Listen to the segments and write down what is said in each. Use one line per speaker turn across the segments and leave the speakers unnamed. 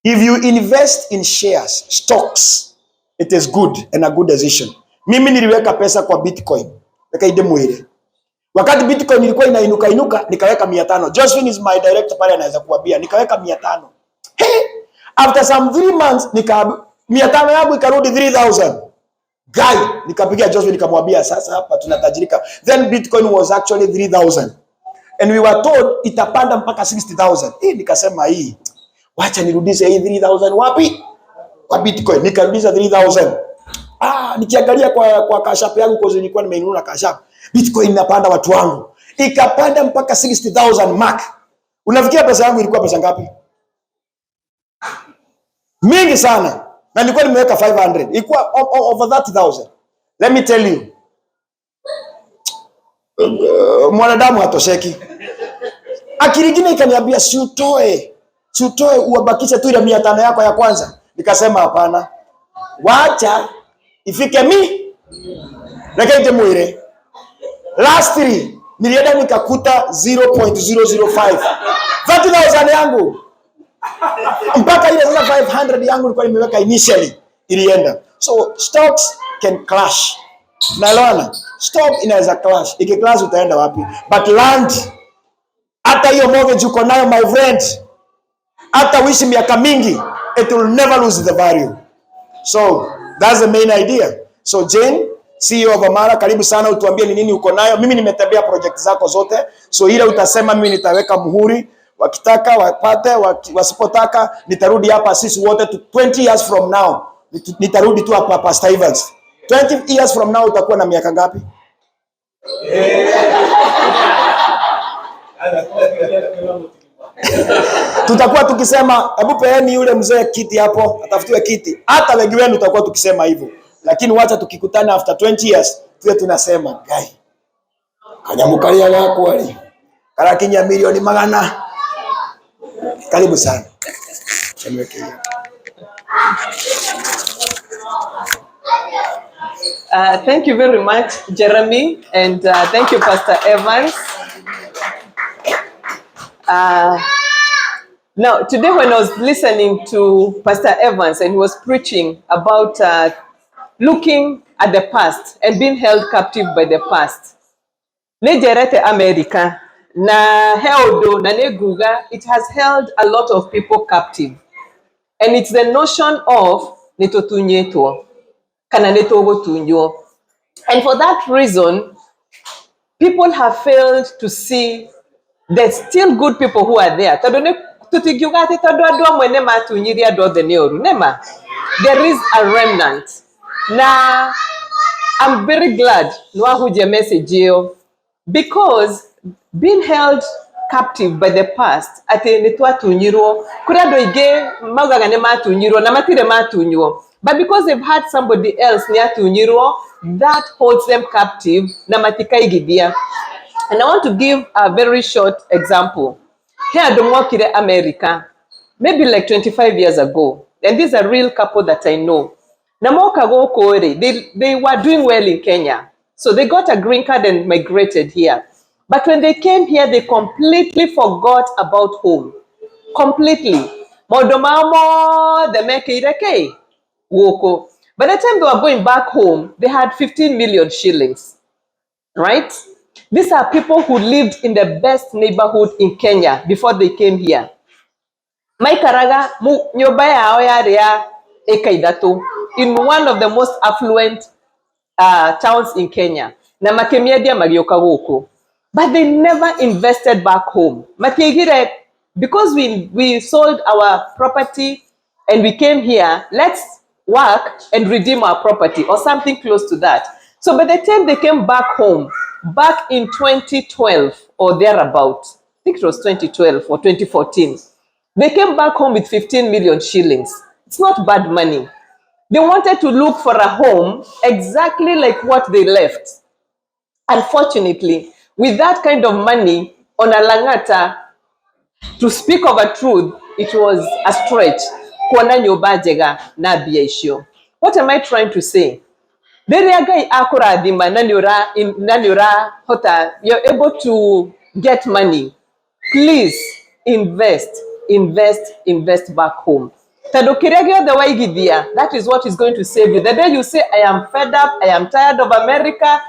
If you invest in shares, stocks, it is good and a good decision. Mimi niliweka pesa kwa Bitcoin. Nikaide mwele. Wakati Bitcoin ilikuwa inuka, nikaweka 500. Josephine is my director pale anaweza kuambia, nikaweka 500. Hey, after some 3 months, 500 yangu ikarudi 3000. Guy, nikapigia Josephine nikamwambia sasa hapa tunatajirika. Then Bitcoin was actually 3000. And we were told itapanda mpaka 60,000. Nikasema hii, wacha nirudishe hii 3000 wapi? Kwa Bitcoin. Nikarudisha 3000. Nikiangalia kwa cash app yangu kwa nilikuwa nimeinunua cash app. Bitcoin inapanda watu wangu. Ikapanda mpaka 60,000 mark. Unafikia pesa yangu ilikuwa pesa ngapi? Mingi sana. Na nilikuwa nimeweka 500. Ilikuwa over 30,000. Let me tell you. Mwanadamu hatosheki. Akili nyingine ikaniambia si utoe uabakishe tu ile 500 yako ya kwanza. Nikasema hapana. Wacha ifike nakaite mwire. Lastly, nilienda nikakuta 0.005. 30,000 yangu. Mpaka ile sasa 500 yangu nilikuwa nimeweka initially ilienda. So stocks can clash. Naelewana? Stock inaweza clash. Ikiclash utaenda wapi? But land, hata hiyo mortgage uko nayo my friend, hata wishi miaka mingi, it will never lose the value. So that's the main idea. So Jane, CEO of Amara, karibu sana, utuambie ni nini uko nayo. Mimi nimetembea project zako zote. So ile utasema mimi nitaweka muhuri, wakitaka wapate, wasipotaka nitarudi hapa sisi wote 20 years from now. Nitarudi tu hapa Pastor Evans. 20 years from now utakuwa na miaka ngapi? Tutakuwa tukisema hebu peeni yule mzee kiti hapo, atafutiwe kiti. Hata wengi wenu tutakuwa tukisema hivyo. Lakini wacha tukikutana after 20 years tuwe tunasema guy, kanyamukalia wako wali karakinya milioni 100. Karibu sana.
Thank you very much, Jeremy, and thank you, Pastor Evans. Now, today when I was listening to Pastor Evans and he was preaching about looking at the past and being held captive by the past, Nejerete America, na heodo na neguga, it has held a lot of people captive. And it's the notion of netotunyeto, kana netogo tunyo. And for that reason, people have failed to see there's still good people who are there. There is a remnant. Now, I'm very glad because being held captive by the past, but because they've had somebody else near to that holds them captive. And I want to give a very short example. Here at the America, maybe like 25 years ago, and this is a real couple that I know. They were doing well in Kenya. So they got a green card and migrated here. But when they came here, they completely forgot about home. Completely. Modomamo, the Mekireke, Woko. By the time they were going back home, they had 15 million shillings. Right? These are people who lived in the best neighborhood in Kenya before they came here. Maikaraga nyobaya oyaria ekaidato in one of the most affluent towns in Kenya. Na makemiedia magioka woko. But they never invested back home. Makiegire, because we sold our property and we came here, let's work and redeem our property or something close to that. So by the time they came back home, back in 2012 or thereabout, I think it was 2012 or 2014, they came back home with 15 million shillings. It's not bad money. They wanted to look for a home exactly like what they left. Unfortunately, with that kind of money on a Langata, to speak of a truth, it was a stretch. What am I trying to say? You're able to get money. Please invest back home. That is what is going to save you. The day you say, I am fed up, I am tired of America,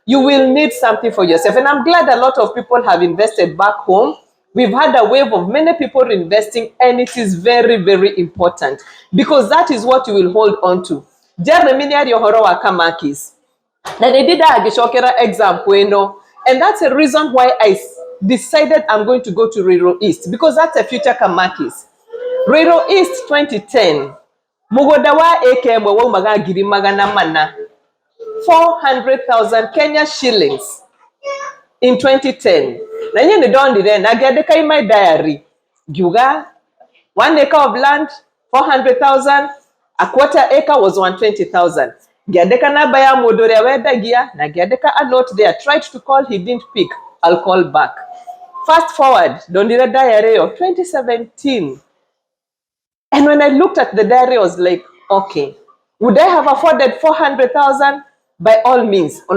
you will need something for yourself. And I'm glad a lot of people have invested back home. We've had a wave of many people investing, and it is very, very important because that is what you will hold on to. Jeremy Yohoro Wakamakis. Then they did that exam, and that's the reason why I decided I'm going to go to Rural East because that's a future Kamakis. Rural East 2010, Mugodawa AKM Magagiri Magana Mana, 400,000 Kenya shillings in 2010. Now you don't do then. I get the my diary. Juga 1 acre of land, 400,000. A quarter acre was 120,000. Giadeka na baya modore weda gia. Na giadeka a note there. Tried to call, he didn't pick. I'll call back. Fast forward, don't do the diary of 2017. And when I looked at the diary, I was like, okay, would I have afforded 400,000? By all means, but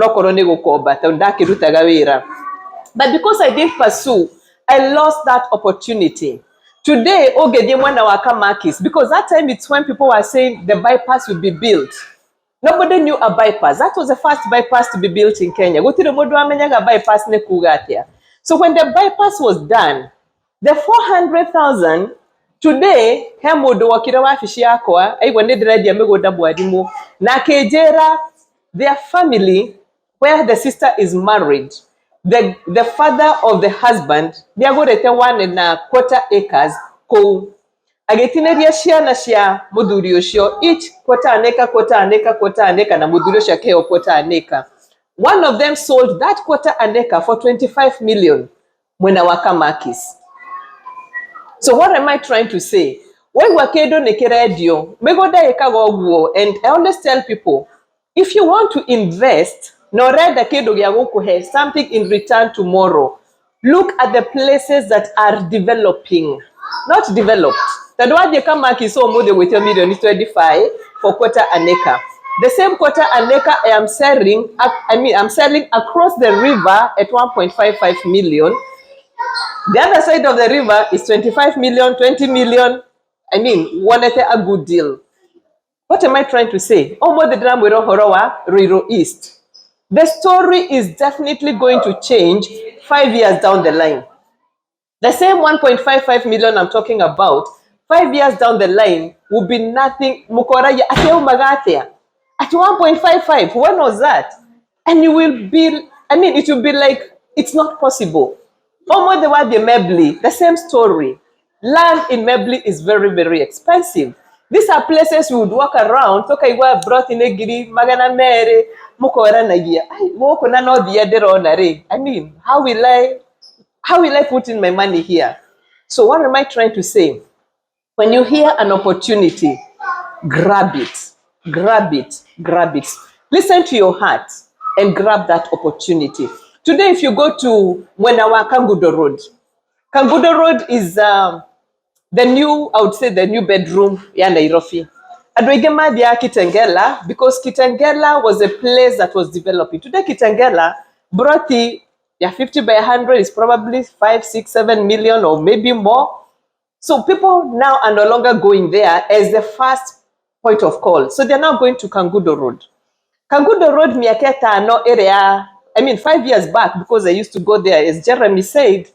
because I didn't pursue, I lost that opportunity. Today, because that time it's when people were saying the bypass will be built. Nobody knew a bypass. That was the first bypass to be built in Kenya. So when the bypass was done, the 400,000 today, their family, where the sister is married, the father of the husband, they are going to 1.25 acres. Agetineria shia na shia mudurio shio, each quarter an acre na mudurio shia keo quarter an acre. One of them sold that quarter an acre for 25 million when waka makis. So what am I trying to say? When wakedo nekeredio, megoda ekago, and I always tell people, if you want to invest, no red kedo have something in return tomorrow. Look at the places that are developing, not developed. The one you come back is so more than 25 for quarter an acre. The same quarter an acre I'm selling across the river at 1.55 million. The other side of the river is 25 million, 20 million. One a good deal. What am I trying to say? Omo the drum Rural East. The story is definitely going to change 5 years down the line. The same 1.55 million I'm talking about, 5 years down the line will be nothing. Mukora at 1.55. When was that? And you will be, it will be like it's not possible. Almost the word the Mebli, the same story. Land in Mebli is very, very expensive. These are places we would walk around. Toka iwa brought in a giri, magana mere, mukora na year. How will I put in my money here? So what am I trying to say? When you hear an opportunity, grab it, grab it, grab it. Listen to your heart and grab that opportunity. Today, if you go to Mwenawa Kangudo Road, Kangudo Road is I would say the new bedroom ya Nairobi. Adwegema dia Kitengela, because Kitengela was a place that was developing. Today, Kitengela brought the 50 by 100 is probably 5, 6, 7 million or maybe more. So people now are no longer going there as the first point of call. So they're now going to Kangudo Road. Kangudo Road, Miaketa, no area. 5 years back, because I used to go there, as Jeremy said,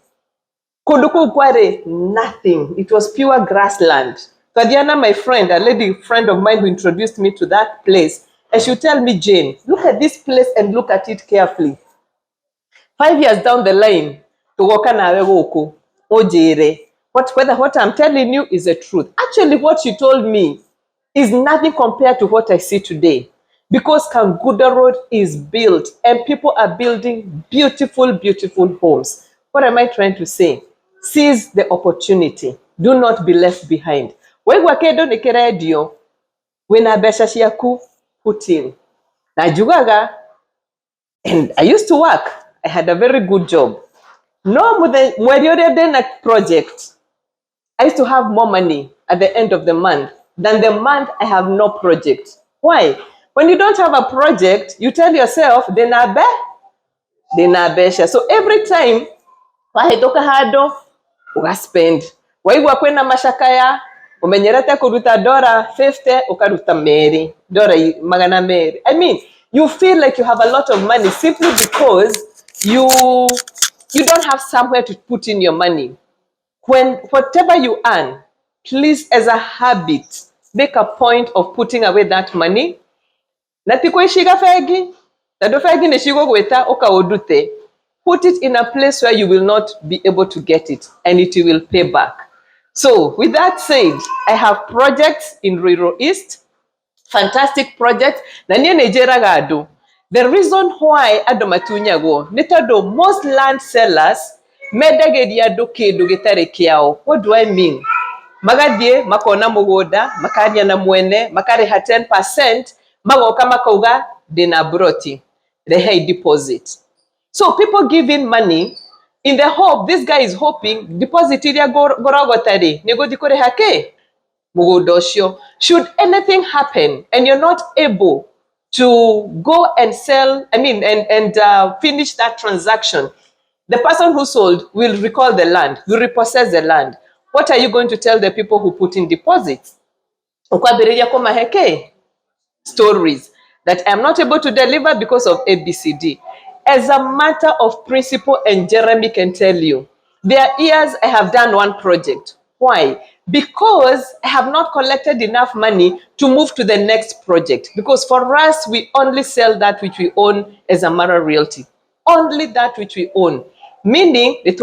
Koduku Kware, nothing. It was pure grassland. Tadiana, my friend, a lady friend of mine who introduced me to that place, and she'll tell me, Jane, look at this place and look at it carefully. 5 years down the line, to Wakana Ojere. What I'm telling you is the truth. Actually, what she told me is nothing compared to what I see today. Because Kangudo Road is built and people are building beautiful, beautiful homes. What am I trying to say? Seize the opportunity. Do not be left behind. When put in. And I used to work. I had a very good job. No, when you're in a project, I used to have more money at the end of the month than the month I have no project. Why? When you don't have a project, you tell yourself, so every time, spend. Waiwa kwena mashakaya, umenyerete kuruta $50 ukaruta magana meri. I mean, you feel like you have a lot of money simply because you don't have somewhere to put in your money. When whatever you earn, please, as a habit, make a point of putting away that money. Natikoishiga fegi, nado fegi neshigo gweta okaodute. Put it in a place where you will not be able to get it, and it will pay back. So, with that said, I have projects in Ruiru East, fantastic projects. Na niye Nigeria gado. The reason why adomatunya go, nitodo most land sellers medagedia do kedo getare kiao. What do I mean? Magadie makona mugoda, makaria na mwene, makari 10%, magoka makauga dina broti, the high deposit. So people give in money in the hope, this guy is hoping, deposit iria gorogotari, nego dikore hake, mugodosho. Should anything happen and you're not able to go and sell, and finish that transaction, the person who sold will recall the land, will repossess the land. What are you going to tell the people who put in deposits? Stories that I'm not able to deliver because of ABCD. As a matter of principle, and Jeremy can tell you, there are years I have done one project. Why? Because I have not collected enough money to move to the next project. Because for us, we only sell that which we own as Amara Realty. Only that which we own. Meaning, we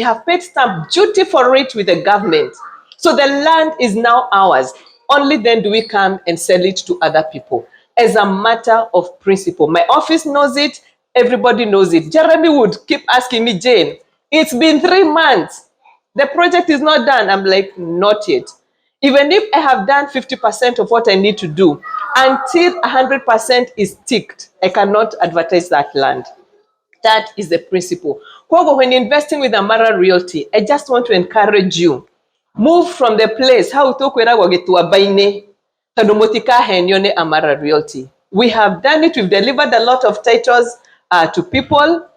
have paid stamp duty for it with the government. So the land is now ours. Only then do we come and sell it to other people as a matter of principle. My office knows it. Everybody knows it. Jeremy would keep asking me, Jane, it's been 3 months. The project is not done. I'm like, not yet. Even if I have done 50% of what I need to do, until 100% is ticked, I cannot advertise that land. That is the principle. When investing with Amara Realty, I just want to encourage you. Move from the place how utokwera wagetua baine tadomotika henyone Amara Realty. We have done it. We've delivered a lot of titles to people.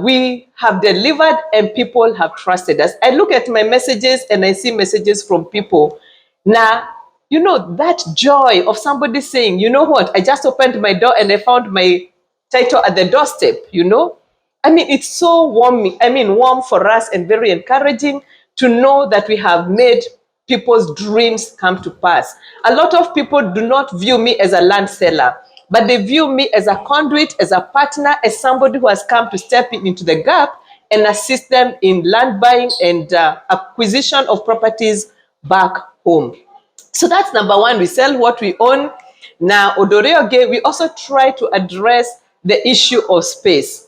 We have delivered and people have trusted us. I look at my messages and I see messages from people. Now, you know, that joy of somebody saying, you know what, I just opened my door and I found my title at the doorstep, you know. I mean, it's so warm for us and very encouraging to know that we have made people's dreams come to pass. A lot of people do not view me as a land seller, but they view me as a conduit, as a partner, as somebody who has come to step into the gap and assist them in land buying and acquisition of properties back home. So that's number one. We sell what we own. Now, Odoreoge, we also try to address the issue of space.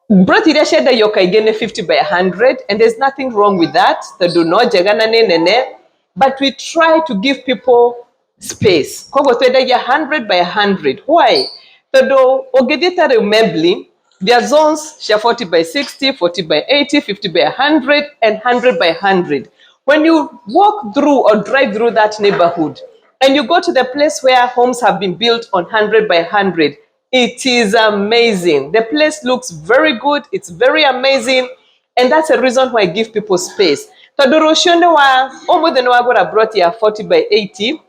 Brought it sheda yoka igene 50 by 100, and there's nothing wrong with that. They do not jagana nene, but we try to give people space. Kogo tweda ya 100 by 100. Why? Todo ogedita remembling their zones share 40 by 60, 40 by 80, 50 by 100, and 100 by 100. When you walk through or drive through that neighborhood, and you go to the place where homes have been built on 100 by 100, it is amazing. The place looks very good. It's very amazing. And that's a reason why I give people space. Tadoroshonde wa omwede no wagora brought here 40 by 80.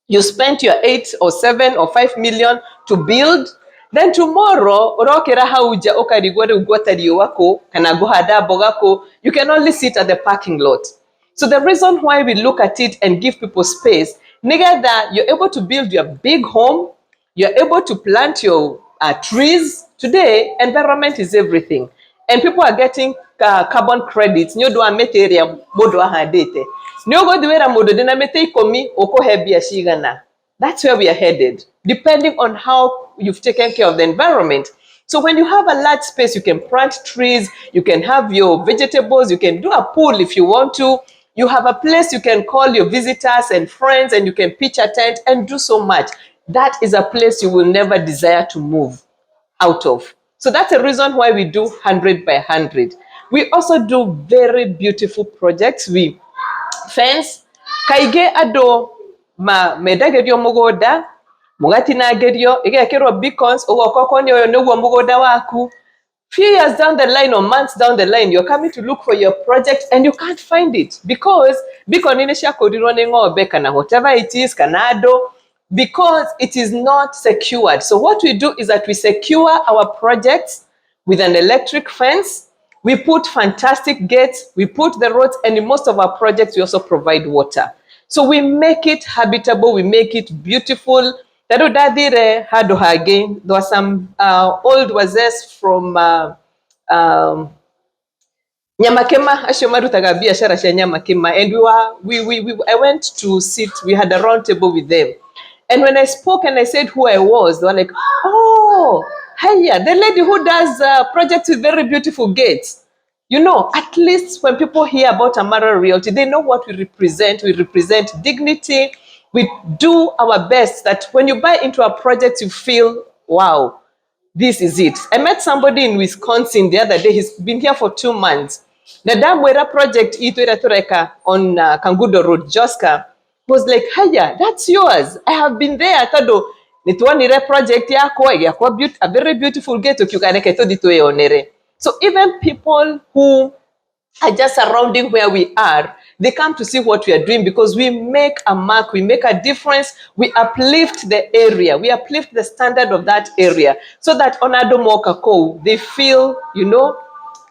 You spent your 8 or 7 or 5 million to build. Then tomorrow, orokera hauja okarigware ugwatariyo wako, kana gohada bogako, you can only sit at the parking lot. So the reason why we look at it and give people space, nigga, that you're able to build your big home, you're able to plant your trees. Today, environment is everything. And people are getting carbon credits. Nyo do amete area modo ahadete. Nyo go duera modo dena mete ikomi oko hebia shigana. That's where we are headed, depending on how you've taken care of the environment. So when you have a large space, you can plant trees, you can have your vegetables, you can do a pool if you want to. You have a place you can call your visitors and friends, and you can pitch a tent and do so much. That is a place you will never desire to move out of. So that's a reason why we do 100 by 100. We also do very beautiful projects. We fence kaige ado ma medagerio mugoda mugati nagerio igekero beacons ogokoko nyo no mugoda waku Few years down the line or months down the line, you're coming to look for your project and you can't find it because whatever it is, Canado, because it is not secured. So what we do is that we secure our projects with an electric fence. We put fantastic gates, we put the roads, and in most of our projects, we also provide water. So we make it habitable, we make it beautiful. There were some old wazes from Nyamakema, Ashomarutaga biashara sha Nyamakema, and I went to sit, we had a round table with them. And when I spoke and I said who I was, they were like, oh, hiya, the lady who does projects with very beautiful gates. You know, at least when people hear about Amara Realty, they know what we represent. We represent dignity. We do our best that when you buy into our project, you feel, wow, this is it. I met somebody in Wisconsin the other day. He's been here for 2 months. The Damwera project on Kangudo Road, Joska, was like, hiya, that's yours. I have been there. Tado, nituanire project yako, a very beautiful gate. So even people who are just surrounding where we are, they come to see what we are doing because we make a mark, we make a difference, we uplift the area, we uplift the standard of that area so that Onado Mokako, they feel, you know,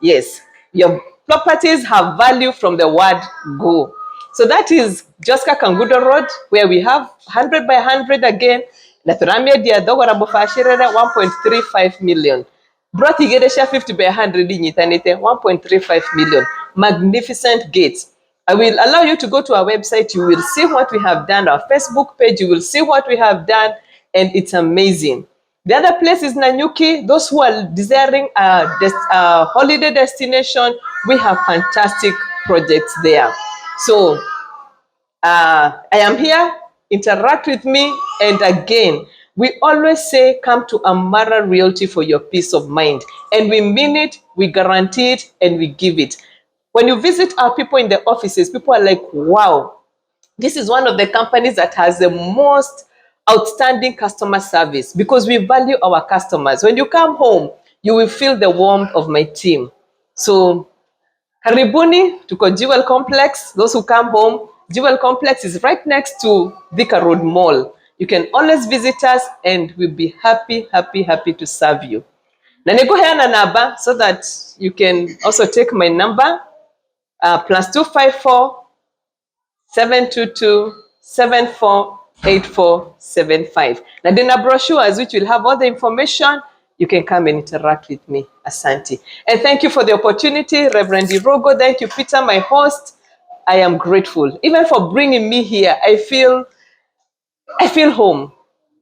yes, your properties have value from the word go. So that is Joska Kangudo Road, where we have 100 by 100 again. Naturamia dia dogora bofashirera 1.35 million. Brought Igeresha 50 by 100 in Yitanete, 1.35 million. Magnificent gates. I will allow you to go to our website. You will see what we have done. Our Facebook page, you will see what we have done. And it's amazing. The other place is Nanyuki. Those who are desiring a holiday destination, we have fantastic projects there. So I am here, interact with me, and again, we always say, come to Amara Realty for your peace of mind. And we mean it, we guarantee it, and we give it. When you visit our people in the offices, people are like, wow, this is one of the companies that has the most outstanding customer service because we value our customers. When you come home, you will feel the warmth of my team. So karibuni, tuko Jewel Complex. Those who come home, Jewel Complex is right next to Thika Road Mall. You can always visit us and we'll be happy to serve you. Na nego na namba so that you can also take my number, +254 722 748475. Na dina brochures which will have all the information. You can come and interact with me. Asante. And thank you for the opportunity, Reverend Irogo. Thank you, Peter, my host. I am grateful. Even for bringing me here, I feel home.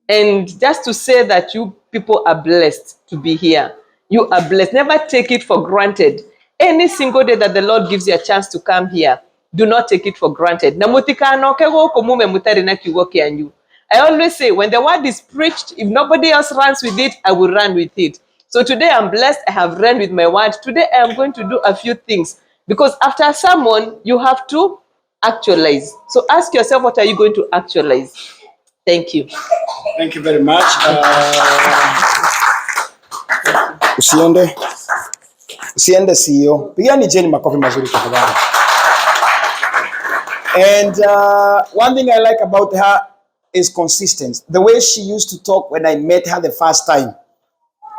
And just to say that you people are blessed to be here. You are blessed. Never take it for granted. Any single day that the Lord gives you a chance to come here, do not take it for granted. I always say, when the word is preached, if nobody else runs with it, I will run with it. So today I'm blessed. I have run with my word. Today I am going to do a few things because after a sermon, you have to actualize. So ask yourself, what are you going to actualize? Thank you.
Thank you very much. Usiende CEO. Pigani Jeni makofi mazuri tafadhali. And one thing I like about her is consistency. The way she used to talk when I met her the first time.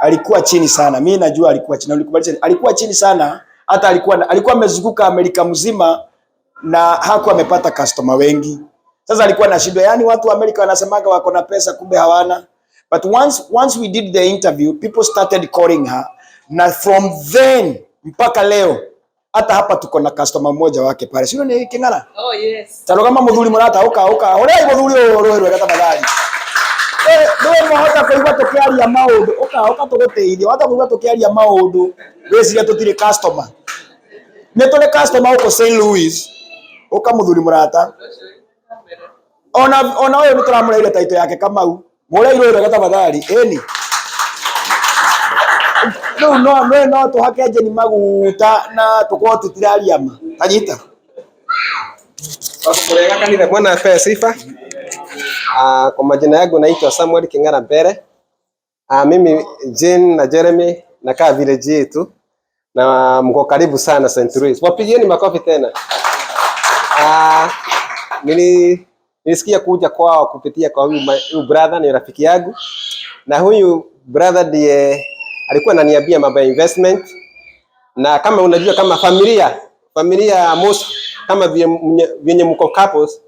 Alikuwa chini sana. Mimi najua alikuwa chini. Alikuwa chini sana. Hata alikuwa amezunguka Amerika mzima na hakuwa amepata customer wengi. Sasa alikuwa na shida. Yani watu wa Amerika wanasemaga wako na pesa kumbe hawana. But once we did the interview, people started calling her. Na from then mpaka leo hata hapa tuko na customer mmoja wake pale. Sio ni Kingana?
Oh yes.
Tano kama mudhuri mrata oka. Ole mudhuri oro kata badali. Ndio mwahota kuigwa tokiari ya maundu. Oka togoteithia. Wata kuigwa tokiari ya maundu. Wesiria tutire customer. Netole customer uko St. Louis. Oka mudhuri mrata. Ona wewe nituramura ile taito yake kama u. Mole iro kata badali. Eni. No tuhake je ni maguta na tuko tutiraria ma. Tanyita.
Wakulega kanitha Bwana apewe sifa. Kwa majina yangu naitwa Samuel Kingana Mbere. Mimi Jane na Jeremy nakaa village yetu na mko karibu sana St. Louis. Wapigieni makofi tena. Nilisikia kuja kwao kupitia kwa huyu brother, ni rafiki yangu. Na huyu brother ndiye alikuwa ananiambia mambo ya investment. Na kama unajua kama familia most kama vyenye mko couples,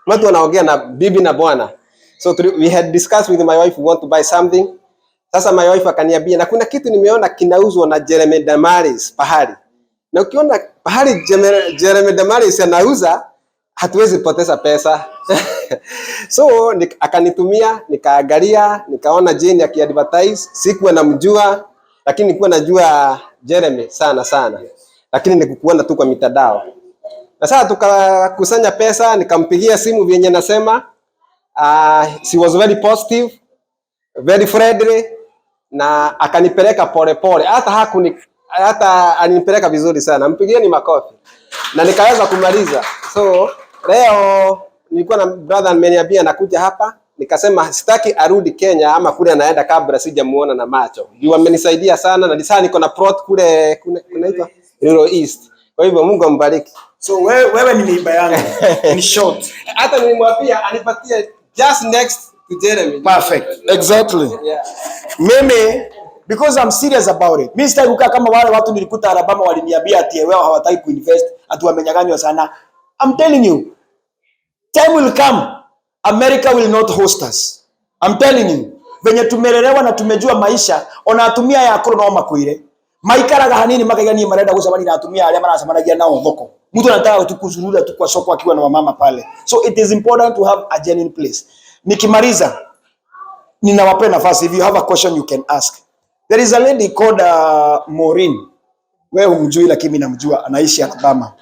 watu wanaongea na bibi na bwana. So we had discussed with my wife, we want to buy something. Sasa my wife akaniambia, na kuna kitu nimeona kinauzwa na Jeremy Damaris pahali. Na ukiona pahali Jeremy Damaris anauza, hatuwezi poteza pesa. So akanitumia, nikaangalia, nikaona Jane akiadvertise, sikuwa namjua, lakini nilikuwa najua Jeremy sana. Lakini nikukuona tu kwa mitandao. Na sasa tukakusanya pesa, nikampigia simu vyenye nasema, she was very positive, very friendly, na akanipeleka pole. Hata alinipeleka vizuri sana. Mpigieni makofi. Na nikaweza kumaliza. So leo nilikuwa na brother ameniambia nakuja hapa, nikasema sitaki arudi Kenya ama kule anaenda kabla sijamuona na macho. Juu amenisaidia sana na sasa niko na plot kule kunaitwa Rural East. Kwa hivyo Mungu ambariki.
So wewe ni neighbor yangu. In short,
hata nilimwambia anipatie just next to Jeremy.
Perfect. Exactly.
Yeah.
Mimi because I'm serious about it. Mimi sitaki kukaa kama wale watu nilikuta Alabama waliniambia ati wao hawataki kuinvest, ati wamenyang'anywa sana. I'm telling you, time will come, America will not host us. I'm telling you. Venye tumelelewa na tumejua maisha, ona atumia ya akoro no makuire. Maikaraga hanini makagani marenda gusabani na atumia ale manasamanagia nao thoko. Mtu anataka tu kuzurura tu kwa soko akiwa na mama pale. So it is important to have a genuine place. Nikimaliza ninawapea nafasi, if you have a question you can ask. There is a lady called Maureen. Wewe humjui lakini mimi namjua, anaishi Alabama.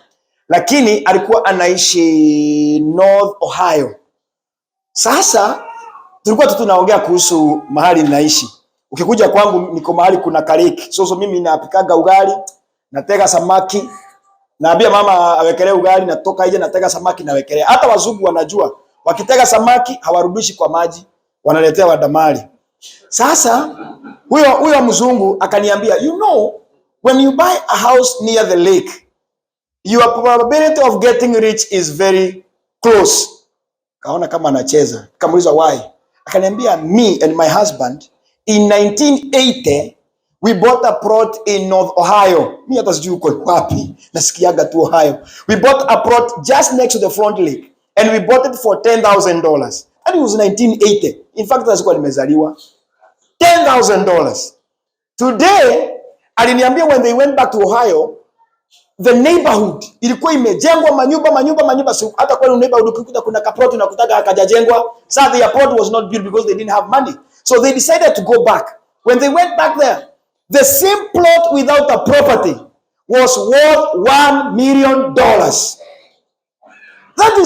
Lakini alikuwa anaishi North Ohio. Sasa tulikuwa tunaongea kuhusu mahali ninaishi. Ukikuja kwangu niko mahali kuna kariki. So mimi napikaga ugali, natega samaki, naambia mama awekelee ugali, natoka nje natega samaki nawekelea. Hata wazungu wanajua, wakitega samaki hawarudishi kwa maji, wanaletea wadamali. Sasa huyo mzungu akaniambia, you know, when you buy a house near the lake, your probability of getting rich is very close. Kaona kama anacheza. Kamuuliza why? Akaniambia, me and my husband in 1980 we bought a plot in North Ohio. Mimi hata sijui uko wapi, nasikiaga tu Ohio. We bought a plot just next to the front lake and we bought it for $10,000. And it was 1980. In fact, that's when nimezaliwa. $10,000. Today, aliniambia when they went back to Ohio, the neighborhood ilikuwa imejengwa manyumba. So hata kwa neighborhood ukikuta kuna kaplot na kutaka akajajengwa. So the plot was not built because they didn't have money. So they decided to go back. When they went back there, the same plot without a property was worth $1 million. That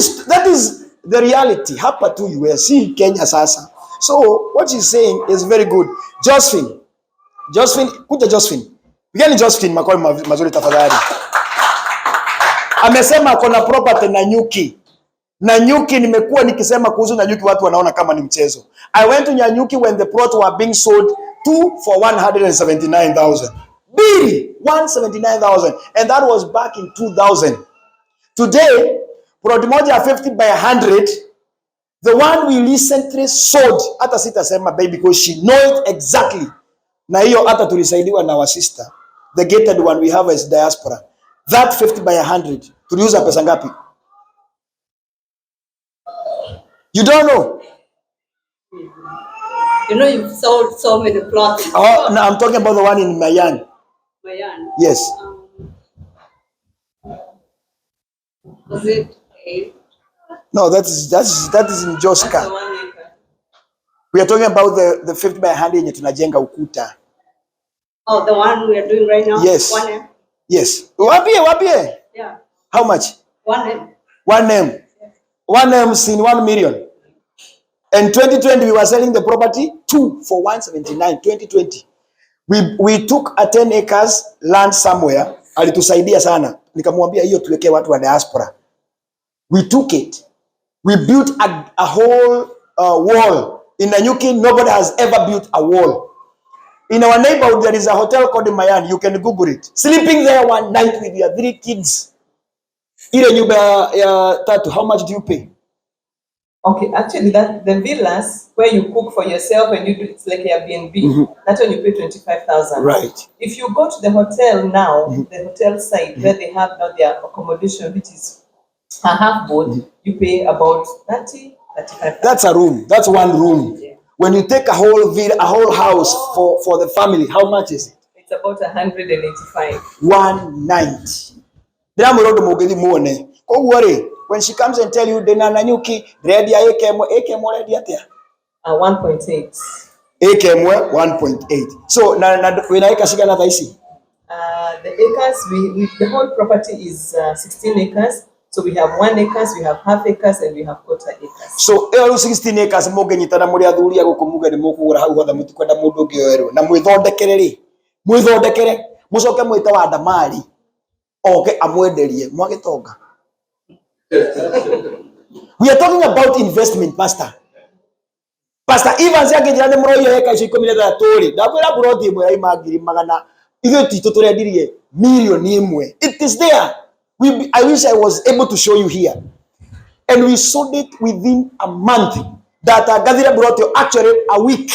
is the reality. Hapa tu US, Kenya sasa. So what she's saying is very good. Josephine, kuja Josephine. Pigani Josephine makofi mazuri tafadhali. Amesema kuna property na nyuki. Na nyuki nimekuwa nikisema kuhusu na nyuki watu wanaona kama ni mchezo. I went to Nyanyuki when the plot were being sold for 179,000. Bili 179,000 and that was back in 2000. Today, plot moja 50 by 100, the one we recently sold, hata sitasema baby because she knows exactly. Na hiyo hata tulisaidiwa na our sister. The gated one we have as diaspora. That 50 by 100, tuliuza pesa ngapi? You don't know?
You know you've sold so many plots.
Oh, no, I'm talking about the one in Mayan.
Mayan?
Yes.
Was it 8?
No, that is in Joska.
That's the 1 acre.
We are talking about the 50 by 100 yenye tunajenga ukuta.
Oh, the one we are doing right now?
Yes.
1 M?
Yes. Wapie?
Yeah.
How much?
1 M.
1 M. 1 M is in 1 million. In 2020, we were selling the property 2 for 179. 2020. We took a 10 acres land somewhere. Alitusaidia sana. Nikamwambia hiyo tuwekee watu wa diaspora. We took it. We built a whole wall. In Nanyuki, nobody has ever built a wall. In our neighborhood, there is a hotel called Mayan. You can Google it. Sleeping there one night with your 3 kids. Ile nyumba ya tatu, how much do you pay?
Okay, actually, that the villas where you cook for yourself and you do it's like Airbnb. That's when you pay 25,000.
Right.
If you go to the hotel now, the hotel side where they have now their accommodation, which is a half board, you pay about 35,000.
That's a room. That's one room.
Yeah.
When you take a whole house for the family, how much is it?
It's about 185.
One night. When she comes and tell you dena na nyuki ready ekemwe
1.8.
ekemwe 1.8. So na winaika shika na thaisi.
The acres the whole property is 16 acres. So we have 1 acres, we have half acres, and we have quarter acres.
So 16 acres mugenyitana muri athuri aguku muge ni mukugura hau hothe mutikwenda mundu ungi oerwo na mwithondekere mucoke mwita wa ndamari oke amwenderie mwagitonga. We are talking about investment, Pastor Evans yakijira ni muroyo eka icio 13 ndakwira buroti imwe ya imagiri magana ithu titu turendirie milioni imwe. It is there. I wish I was able to show you here. And we sold it within a month. That gathira buroti actually a week.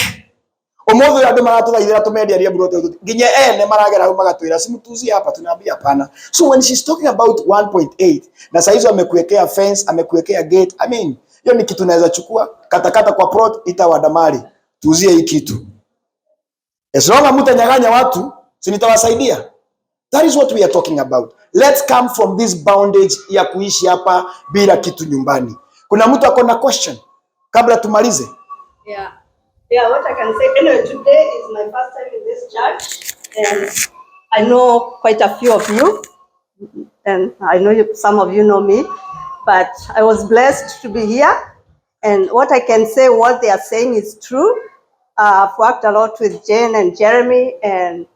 Omotho ya nduma ratuthaithira tumenderia buroti nginye ene maragera hau magatwira simutuzi hapa tunaambia hapana. So when she's talking about 1.8 na saizo amekuwekea fence, amekuwekea gate, I mean hiyo ni kitu naweza chukua katakata kwa plot itawadamari tuuzie hii kitu. As long as mtanyang'anya watu si nitawasaidia. That is what we are talking about. Let's come from this bondage ya kuishi hapa bila kitu nyumbani. Kuna mtu ako na question kabla tumalize?
Yeah, what I can say, anyway, today is my first time in this church, and I know quite a few of you, and I know some of you know me, but I was blessed to be here, and what I can say, what they are saying is true. I've worked a lot with Jane and Jeremy, and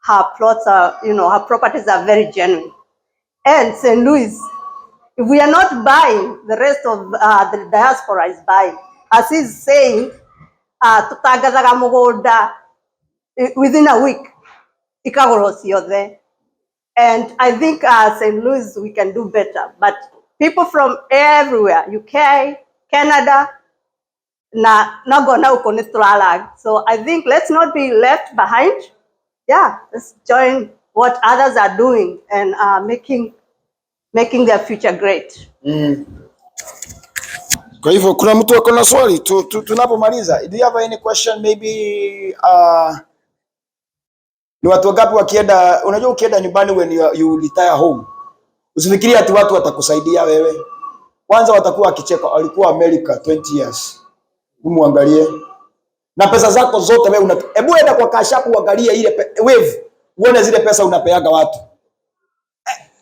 her plots are, her properties are very genuine. And St. Louis, if we are not buying, the rest of the diaspora is buying. As he's saying, tutangathaga mugunda within a week ikagorwo ciothe, and I think St. Louis we can do better, but people from everywhere, UK, Canada, nagona uko ni turalag. So I think let's not be left behind. Let's join what others are doing and making their future great.
Kwa hivyo kuna mtu ako na swali tunapomaliza? Do you have any question? Maybe ni watu wangapi wakienda, unajua ukienda nyumbani when you retire home, usifikirie ati watu watakusaidia wewe. Kwanza watakuwa wakicheka, alikuwa America 20 years. Muangalie. Na pesa zako zote wewe hebu enda kwa cash app uangalie ile wave, uone zile pesa unapeaga watu.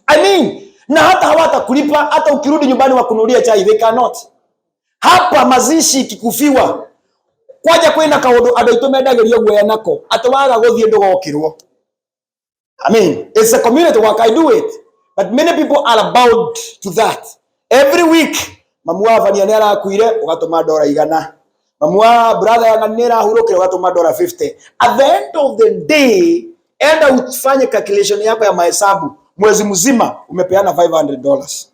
I mean, na hata hawatakulipa hata ukirudi nyumbani wakunulia chai, they cannot. Hapa mazishi kikufiwa kwaja kwina kaundu andu aitu mendagirio guoya nako atwaga guthie ndugokirwo. I mean, it's a community work, I do it, but many people are bound to that. Every week mamu wa Vania ni arakuire ugatuma $100. Mamu wa brother yana ni arahurukire ugatuma $50. At the end of the day, enda ufanye calculation yako ya mahesabu, mwezi mzima umepeana $500.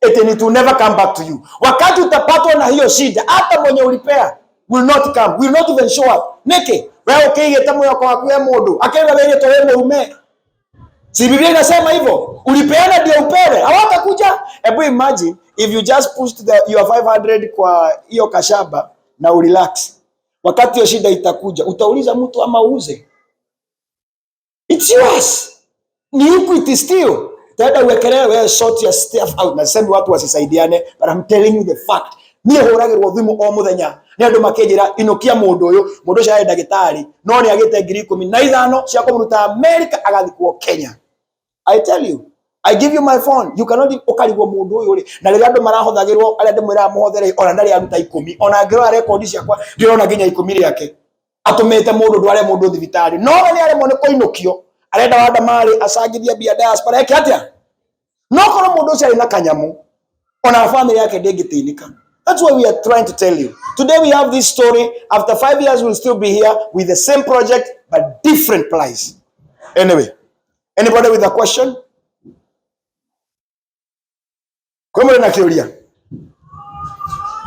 It will never come back to you. Wakati utapatwa na hiyo shida, hata mwenye ulipea will not come, will not even show up. Neke, wewe ukiigeta moyo wako ya mundu, akenda wewe towe murume. Si Biblia inasema hivyo? Ulipeana ndio upewe, hawatakuja. Hebu imagine if you just pushed your 500 kwa hiyo kashaba na urelax. Wakati hiyo shida itakuja, utauliza mtu ama uuze. It's yours. Ni equity still. Tada uwekelewe wewe sort your stuff out. Na sema watu wasisaidiane, but I'm telling you the fact. Ni horagirwo thimu o muthenya. Ni andu makejira inokia mundu uyu cia ndagitari, no ni agite 15,000 cia kumuruta America agathikwo Kenya. I tell you, I give you my phone. You cannot ukarigwo mundu uyu ri. Na rira andu marahothagirwo ari andu mwira muhothere ona ndari aruta 10. Ona ngirora record ciakwa ndirona nginya 10 yake. Atumete mundu ndware mundu thibitari. No ni ari mone koinukio. Arenda wanda mari acangithia bia diaspora yake atia. No kono mundu ucio ari na kanyamu. Ona family yake ndingitinika. That's what we are trying to tell you. Today we have this story. After 5 years, we'll still be here with the same project, but different price. Anyway, anybody with a question? Come on, Nakiulia.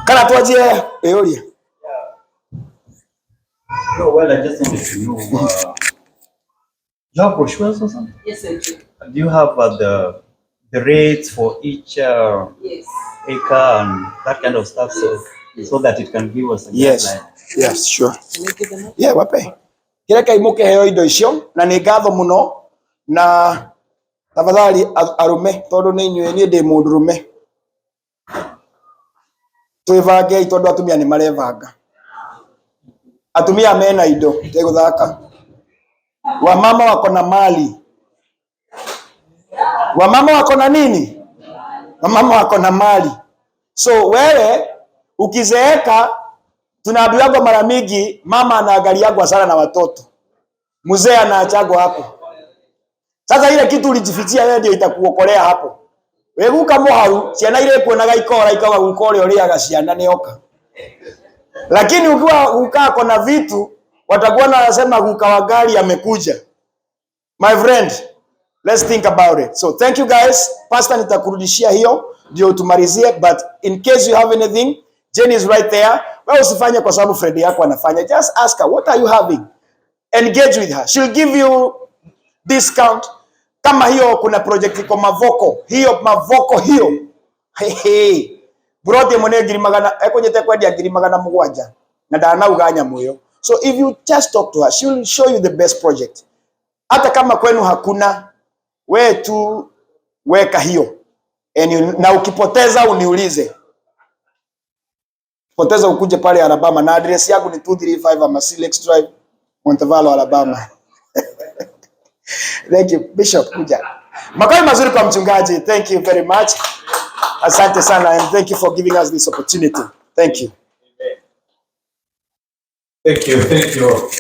Can I tell you?
No, well, I just wanted to know, you have brochures or something?
Yes, I do.
Do you have the rates for each
Yes.
acre and that kind of stuff, so that it can give us a
Yes.
guideline?
Yes, sure.
Can I give them up?
Yeah, wape. Kile kai muke heo indo icio na ni ngatho muno na tafadhali arume tondu ni inyue ni ndi mundu rume. Twivangei tondu atumia ni marevanga. Atumia mena indo teguthaka. Wamama wako na mali. Wamama wako na nini? Wamama wako na mali. So wewe ukizeeka, tunaambiwa mara mingi mama anaangaliagwa sana na watoto. Mzee anaachagwa hapo. Sasa ile kitu ulijifichia wewe ndio itakuokolea hapo. Wewe guka muharu, ciana ile kuonaga ikora ikawa gukore uriaga ciana nioka. Lakini ukiwa ukaa kona vitu watakuona wanasema guka wa gari amekuja. My friend, let's think about it. So thank you guys. Pastor nitakurudishia hiyo ndio tumalizie, but in case you have anything, Jenny is right there. Wewe usifanye kwa sababu friend yako anafanya. Just ask her, what are you having? Engage with her. She'll give you discount. Kama hiyo kuna project iko Mavoko. Hiyo Mavoko hiyo. Hey. Brote mone girimagana ekonyete kwedia girimagana mugwanja. Na dana uganya moyo. So if you just talk to her, she will show you the best project. Hata kama kwenu hakuna, we tu weka hiyo. Na ukipoteza uniulize. Poteza ukuje pale Alabama na address yangu ni 235 Amasilex Drive, Montevallo, Alabama. Thank you Bishop kuja. Makao mazuri kwa mchungaji. Thank you very much. Asante sana and thank you for giving us this opportunity. Thank you.
Thank you. Thank you.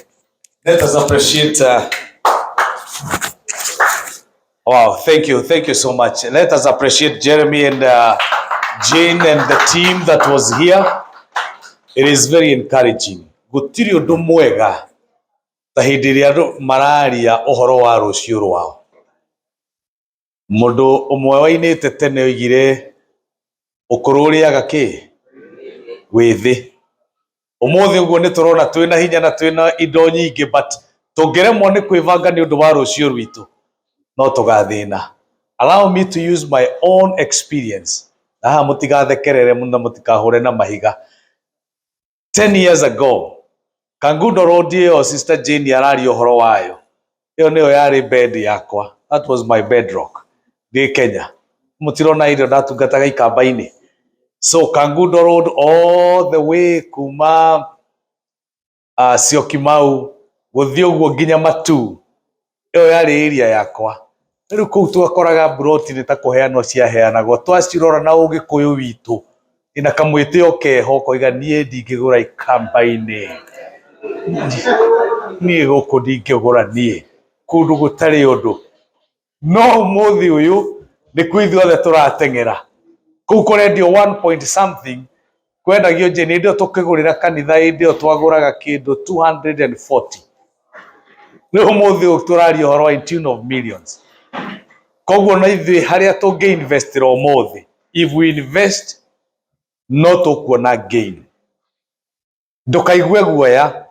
Let us appreciate wow, thank you. Thank you so much. Let us appreciate Jeremy and Jane and the team that was here. It is very encouraging. Gutiri undu mwega ta hindi ria mararia uhoro wa rucio rwao. Mundu umwe wainite tene oigire ukuru uriaga ki withi. Umuthi uguo ni turona twina hinya na twina indo nyingi, but tungiremwo ni kwivanga ni undu wa rucio rwitu no tugathina. Allow me to use my own experience. Aha mutigathekerere muno mutikahure na mahiga. 10 years ago, Kangundo Road iyo Sister Jane yarari uhoro wayo. Iyo niyo yari bed yakwa. That was my bedrock. Di Kenya. Mutirona irio natungataga ikamba-ini. So Kangundo Road all the way kuma Syokimau guthii uguo nginya Matu. Iyo yari area yakwa. Riu kuu twakoraga broti ni ta kuheanwo ciaheanagwo twacirora na ugikuyu witu ina kamwitio keho koiga nie ndingigura ikamba-ini nie guku ndingigura nie kundu gutari undu no muthi uyu ni kwithuothe turatengera kuu kurendio 1 point something kwendagio Jeni ndio tukigurira kanitha ndio twaguraga kindu 240 riu muthi uyu turario horo in tune of millions. Koguo na ithui haria tungi invest ro mothi, if we invest no tukuona gain. Ndukaigue guoya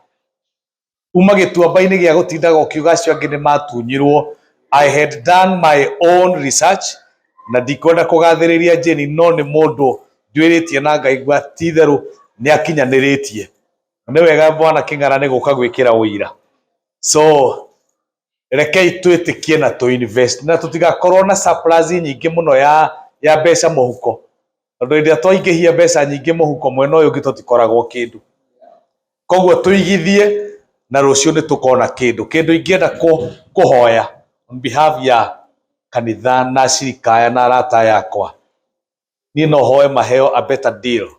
uma gituamba-ini gia gutindaga ukiuga acio angi ni matunyirwo. I had done my own research na ndikwenda kugathiriria Jeni no ni mundu ndwiritie na ngaigua titheru ni akinyaniretie. Ni wega Bwana King'ara ni guka gwikira uira. So rekei twitikie na tu invest na tutigakorwo na surplus nyingi muno ya mbeca muhuko. Tondu ndia twaingihia mbeca nyingi muhuko mwena uyu gitutikoragwo kindu. Koguo tuigithie na rucio ni tukona kindu ingienda kuhoya on behalf ya kanitha na shirikaya na arata yakwa. Ni no hoe maheo a better deal.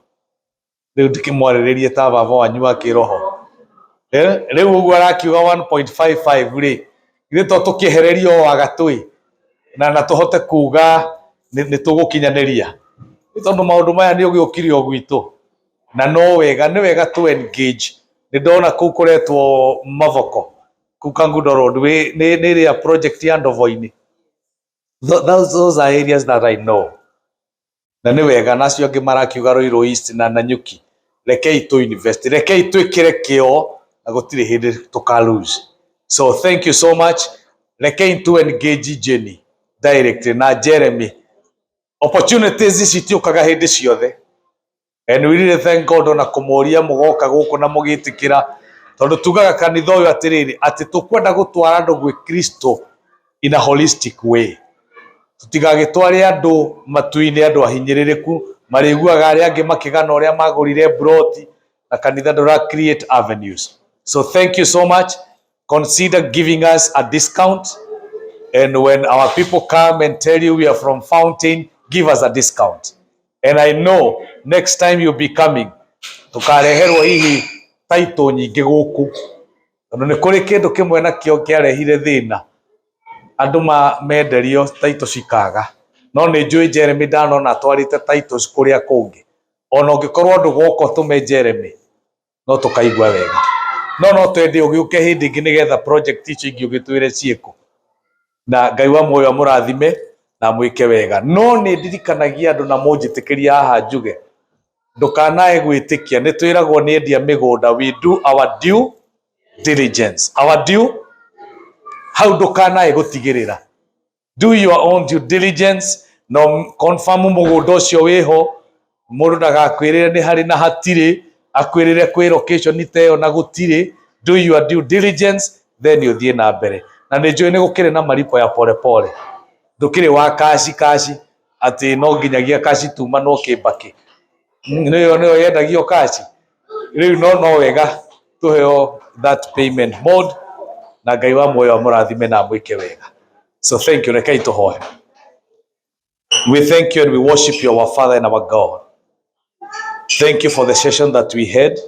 Riu ndikimwariririe ta baba wanyu wa kiroho. Riu uguo arakiuga 1.55 ri gito tukihererio wa gatui na tuhote kuga ni tugukinyaniria tondu maundu maya ni ugiukirio gwitu na no wega nĩ wega to engage. Nĩ ndona kũu kũretwo Mavoko kũu Kangundo Road nĩ ĩrĩa project ya Ndovo-inĩ. Those are areas that I know. Na nĩ wega nacio angĩ marakiuga Ruiru East na Nanyuki. Rekei tu invest, rekei twĩkĩre kĩo na gũtirĩ hĩndĩ tũka lose. So thank you so much. Rekei tu engage Jenny directly na Jeremy. Opportunities ici citiũkaga hĩndĩ ciothe. And we really thank God ona kũmoria mũgoka gũkũ na mũgĩtĩkĩra, tondũ tugaga kanitha ũyũ atĩrĩrĩ atĩ tũkwenda gũtwara andũ gwĩ Kristo in a holistic way. Tutigagĩtware andũ matu-inĩ andũ ahinyĩrĩrĩku marĩiguaga arĩa angĩ makĩgana ũrĩa magũrire broti na kanitha ndũra create avenues. So thank you so much. Consider giving us a discount, and when our people come and tell you we are from Fountain, give us a discount. And I know next time you'll be coming tukareherwo hihi title nyingĩ gũkũ, tondũ nĩ kũrĩ kĩndũ kĩmwe nakĩo kĩarehire thĩna, andũ menderio title cikaga. No nĩ njũĩ Jeremy ndanona atwarĩte titles kũrĩa kũngĩ, ona ũngĩkorwo ndũgoka ũtũme Jeremy no tũkaigua wega. No twende ũgĩũke hĩndĩ ĩngĩ nĩgetha project icio ingĩ ũgĩtwĩre ciĩkũ, na Ngai wa muoyo amũrathime na mwĩke wega. No nĩ ndirikanagia andũ na mũnjĩtĩkĩria haha njuge ndũkanae gwĩtĩkia, nĩ twĩragwo nĩ endia mĩgũnda, we do our due diligence. Our due, hau ndũkanae gũtigĩrĩra, do your own due diligence, no confirm mũgũnda ũcio wĩho, mũndũ ndagakwĩrĩre nĩ harĩ na hatirĩ, akwĩrĩre kwĩ location ta ĩyo na gũtirĩ. Do your due diligence, then ũthiĩ na mbere. Na nĩ njũĩ nĩ gũkĩrĩ na maripo ya polepole, ndũkĩrĩ wa kaci atĩ no nginyagia kaci tuma no kĩmbakĩ nĩyo yendagio kaci. Rĩu no wega tũheo that payment mode, na Ngai wa muoyo amũrathime na mwĩke wega. So thank you. Rekei tũhoe. We thank you and we worship you, our Father and our God. Thank you for the session that we had.